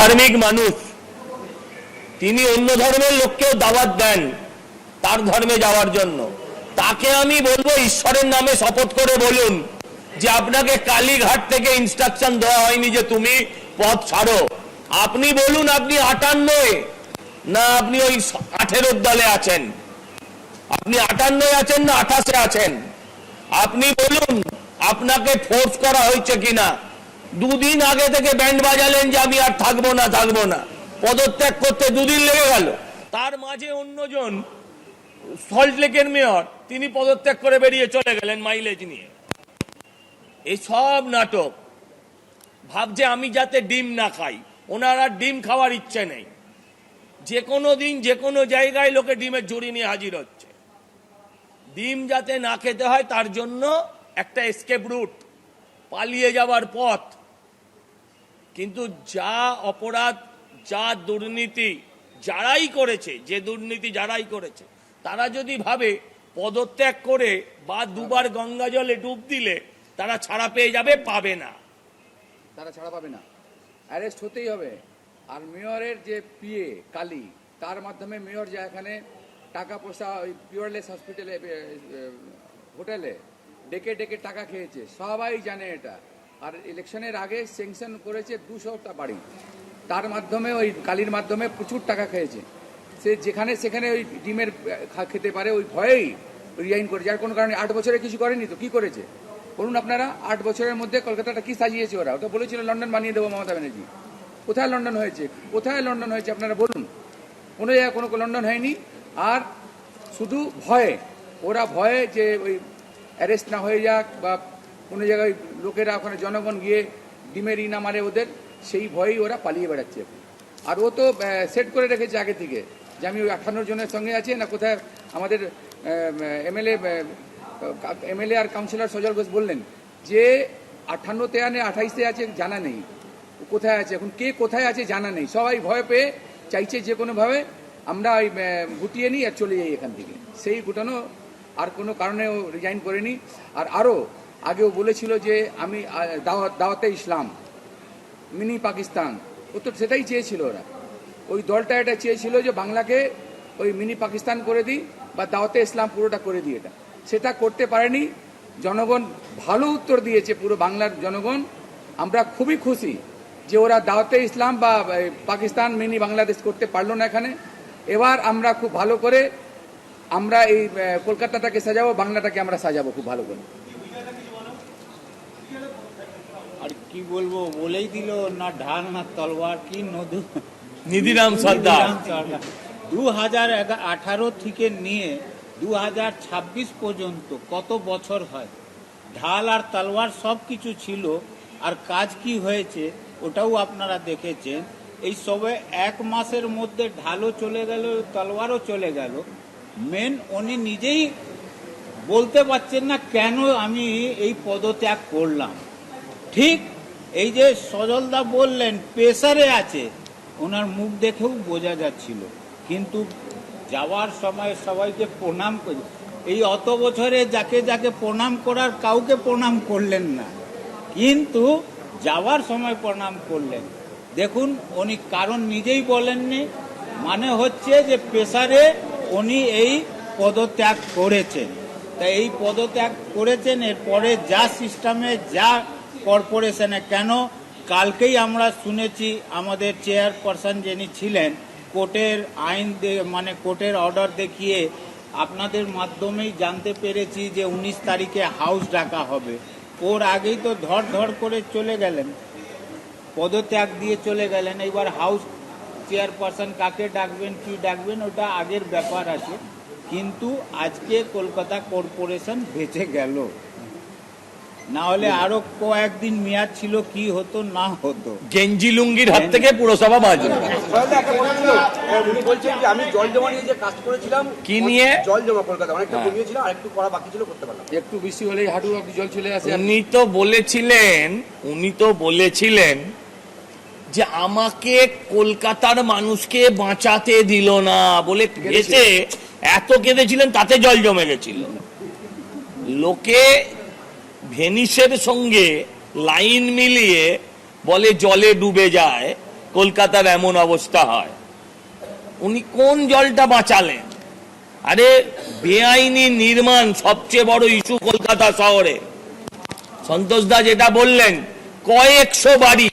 ধার্মিক মানুষ, তিনি অন্য ধর্মের লোককেও দাওয়াত দেন তার ধর্মে যাওয়ার জন্য। তাকে আমি বলবো ঈশ্বরের নামে শপথ করে বলুন যে আপনাকে কালীঘাট থেকে ইনস্ট্রাকশন দেওয়া হয়নি যে তুমি পথ ছাড়ো। আপনি বলুন আপনি 58 না আপনি ওই 18 দলে আছেন, আপনি 58 আছেন না 28 আছেন। আপনি বলুন আপনাকে ফোর্স করা হয়েছে কিনা। দুদিন আগে থেকে ব্যান্ড বাজালেন যে আমি আর থাকবো না পদত্যাগ করতে 2 দিন লেগে গেল। তার মাঝে অন্যজন সল্টলেকের মেয়র তিনি পদত্যাগ করে বেরিয়ে চলে গেলেন মাইলেজ নিয়ে। এই সব নাটক। ভাবছে আমি যাতে ডিম না খাই, ওনারা ডিম খাওয়ার ইচ্ছে নেই। যে কোনো দিন যে কোনো জায়গায় লোকে ডিমের ঝুড়ি নিয়ে হাজির হচ্ছে। ডিম যাতে না খেতে হয় তার জন্য একটা এসকেপ রুট, পালিয়ে যাওয়ার পথ। কিন্তু যা অপরাধ, যা দুর্নীতি যারাই করেছে, যে দুর্নীতি যারাই করেছে, তারা যদি ভাবে পদত্যাগ করে বা 2 বার গঙ্গা জলে ডুব দিলে তারা ছাড়া পেয়ে যাবে, পাবে না। তারা ছাড়া পাবে না, অ্যারেস্ট হতেই হবে। আর মেয়রের যে পিএ কালী, তার মাধ্যমে মেয়র যা এখানে টাকা পয়সা ওই পিওরলেস হসপিটালে হোটেলে ডেকে ডেকে টাকা খেয়েছে, সবাই জানে এটা। আর ইলেকশনের আগে স্যাংশন করেছে 200টা বাড়ি, তার মাধ্যমে ওই কালীর মাধ্যমে প্রচুর টাকা খেয়েছে। সে যেখানে সেখানে ওই ডিমের খেতে পারে ওই ভয়েই রিজাইন করে, যার কোনো কারণে 8 বছরে কিছু করেনি। তো কি করেছে বলুন আপনারা? 8 বছরের মধ্যে কলকাতাটা কি সাজিয়েছে ওরা? ওটা বলেছিল লন্ডন বানিয়ে দেবো মমতা ব্যানার্জি। কোথায় লন্ডন হয়েছে? কোথায় লন্ডন হয়েছে আপনারা বলুন? কোনো জায়গায় কোনো লন্ডন হয়নি। আর শুধু ভয়ে, ওরা ভয়ে যে ওই অ্যারেস্ট না হয়ে যাক বা কোনো জায়গায় লোকেরা ওখানে জনগণ গিয়ে ডিমের না মারে ওদের, সেই ভয়েই ওরা পালিয়ে বেড়াচ্ছে। আর ও তো সেট করে রেখেছে আগে থেকে যে আমি ওই 58 জনের সঙ্গে আছি না। কোথায় আমাদের এমএলএ আর কাউন্সিলর সজল ঘোষ বললেন যে 58-তে আনে 28-এ আছে জানা নেই, কোথায় আছে এখন, কে কোথায় আছে জানা নেই। সবাই ভয় পেয়ে চাইছে যে কোনোভাবে আমরা ওই গুটিয়ে নিই আর চলে যাই এখান থেকে। সেই গুটানো আর কোনো কারণেও রিজাইন করেনি। আর আরও আগেও বলেছিল যে আমি দাওয়াতে ইসলাম, মিনি পাকিস্তান, ও তো সেটাই চেয়েছিল। ওরা ওই দলটা এটা চেয়েছিল যে বাংলাকে ওই মিনি পাকিস্তান করে দিই বা দাওয়াতে ইসলাম পুরোটা করে দিই। এটা সেটা করতে পারেনি। জনগণ ভালো উত্তর দিয়েছে, পুরো বাংলার জনগণ। আমরা খুবই খুশি যে ওরা দাওয়াতে ইসলাম বা পাকিস্তান মিনি বাংলাদেশ করতে পারলো না এখানে। এবার আমরা খুব ভালো করে আমরা এই কলকাতাটাকে সাজাবো, বাংলাটাকে আমরা সাজাবো খুব ভালো করে। আর কি বলবো, বলেই দিল না ঢাল না তলোয়ার, কি নিধিরাম সর্দার 2018 থেকে নিয়ে 2026 পর্যন্ত কত বছর হয়, ঢাল আর তলোয়ার সব কিছু ছিল। আর কাজ কি হয়েছে ওটাও আপনারা দেখেছেন। এই সবে 1 মাসের মধ্যে ঢালও চলে গেল, তলোয়ারও চলে গেল। মেন উনি নিজেই বলতে পারছেন না কেন আমি এই পদত্যাগ করলাম। ঠিক এই যে সজলদা বললেন প্রেসারে আছে, ওনার মুখ দেখেও বোঝা যাচ্ছিল। কিন্তু যাওয়ার সময় সবাইকে প্রণাম করি, এই অত বছরে যাকে যাকে প্রণাম করার কাউকে প্রণাম করলেন না, কিন্তু যাওয়ার সময় প্রণাম করলেন। দেখুন উনি কারণ নিজেই বলেননি, মানে হচ্ছে যে প্রেসারে উনি এই পদত্যাগ করেছেন। তাই এই পদত্যাগ করেছেন, এরপরে যা সিস্টেমে যা কর্পোরেশনে, কেন কালকেই আমরা শুনেছি আমাদের চেয়ারপারসন যিনি ছিলেন কোর্টের আইন মানে কোর্টের অর্ডার দেখিয়ে আপনাদের মাধ্যমেই জানতে পেরেছি যে 19 তারিখে হাউস ডাকা হবে। ওর আগেই তো ধর করে চলে গেলেন, পদত্যাগ দিয়ে চলে গেলেন। এবার হাউস চেয়ারপারসন কাকে ডাকবেন কি ডাকবেন ওটা আগের ব্যাপার আছে। কিন্তু আজকে কলকাতা কর্পোরেশন বেঁচে গেল, না হলে আরো কয়েকদিন মেয়াদ ছিল, কি হতো না হতো। গেঞ্জি লুঙ্গির হাত থেকে পুরসভা বাজবে। উনি বলছেন যে আমি জল জমা নিয়ে যে কাজ করেছিলাম, কি নিয়ে? জল জমা কলকাতা অনেকটা কমিয়ে ছিল, আর একটু করা বাকি ছিল, করতে পারলাম। একটু বেশি হলেই হাঁটু অব্দি জল চলে আসে। উনি তো বলেছিলেন যে আমাকে কলকাতার মানুষকে বাঁচাতে দিল না বলে কেঁদে, এত কেঁদেছিলেন তাতে জল জমে গেছিল। লোকে ভেনিসের সঙ্গে লাইন মিলিয়ে বলে জলে ডুবে যায়, কলকাতার এমন অবস্থা হয়। উনি কোন জলটা বাঁচালেন? আরে বেআইনি নির্মাণ সবচেয়ে বড় ইস্যু কলকাতা শহরে। সন্তোষ দা যেটা বললেন, কয়েকশো বাড়ি